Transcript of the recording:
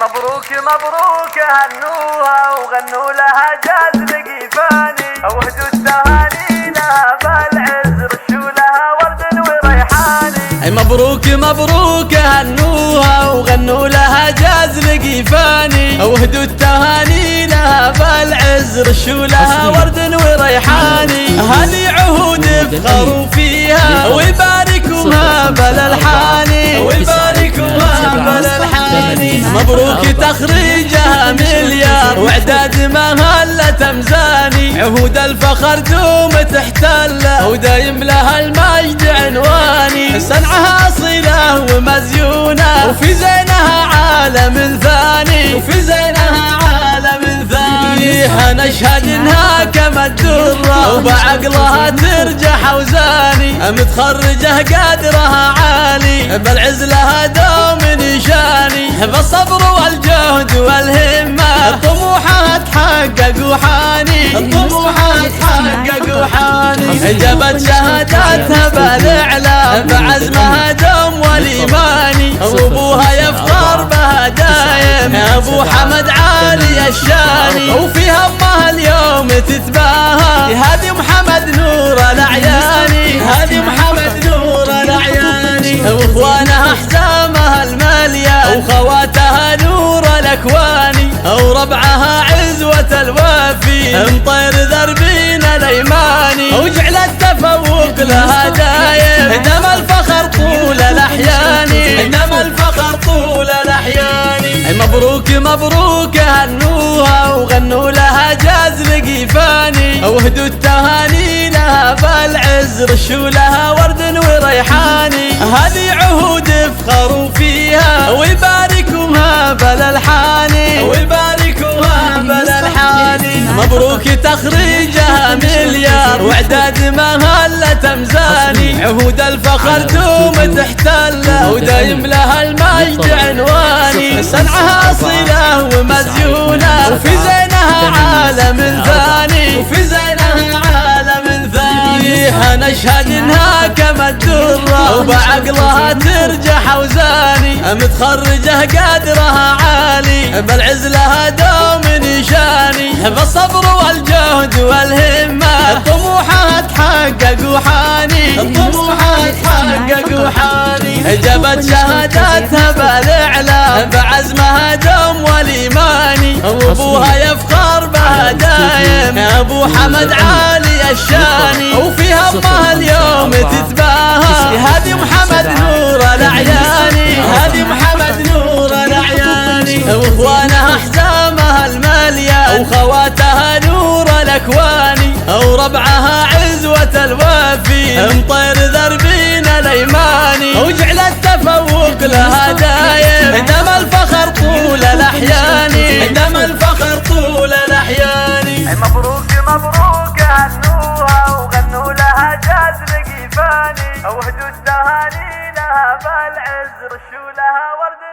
مبروك مبروك هنوها وغنوا لها جاز لقيفاني، وهدوا التهاني لها بالعز رشوا لها ورد وريحاني. مبروك مبروك هنوها وغنوا لها جاز لقيفاني، وهدوا التهاني لها بالعز رشوا لها ورد وريحاني. هذه عهود افخروا فيها ويباركوها بالالحاني، ويباركوها بالالحاني. مبروك تخريجها مليار واعداد مهلة مزاني، عهود الفخر دوم تحتله ودايم لها المجد عنواني. صنعها اصيله ومزيونه وفي زينها عالم ثاني، وفي زينها عالم ثاني. نشهد انها كما الدره وبعقلها ترجح اوزاني، متخرجه قدرها عالي بالعز لها دوم نشاني. بالصبر والجهد والهمه طموحها تحقق وحاني، طموحها تحقق وحاني. جابت شهاداتها بالاعلام بعزمها دوم والايماني، وابوها يفخر بها دايم ابو حمد عالي الشاني. وفي همها اليوم تتباهى هذه محمد نور الاعياني، هذه محمد نور الاعياني. واخوانها احزامها الماليه وخواتها نور الاكواني، وربعها عزوه الوافي مطير ذربين الايماني. وجعل التفوق لها دايم انما الفخر طول الاحيان، انما الفخر طول الاحيان. مبروك مبروك هنوها وغنوا لها جاز لقيفاني، وهدوا التهاني لها بالعز رشوا لها ورد وريحاني. هذه عهود افخروا فيها ويباركوها بالالحاني، ويباركوها بالالحاني. مبروك تخريجها مليار واعداد مهلة مزاني، عهود الفخر دوم تحتله ودايم لها المجد عنواني. صنعها اصيله ومزيونه وفي زينها عالم ثاني، وفي زينها عالم ثاني. نشهد انها كما الدره وبعقلها ترجح اوزاني، متخرجه قدرها عالي بالعز لها دوم نشاني. بالصبر والجهد والهمه طموحها تحقق وحاني، طموحها تحقق وحاني. جابت شهاداتها بالاعلام بعزمها دوم والايماني، وابوها يفخر بها دايم ابو حمد عالي الشاني. وفي همها اليوم تتباهى هذه محمد نور الاعياني، هذه محمد نور الاعياني. واخوانها احزامها الماليه وخواتها نور الاكواني، وربعها عزوه الوافي مطير ذربين الايماني. وجعل التفوق لها دايم انما الفخر طول الاحيان، انما الفخر طول الاحيان. مبروك مبروك هنوها وغنوا لها جاز لقيفاني، وهدوا التهاني لها بالعز رشوا لها ورد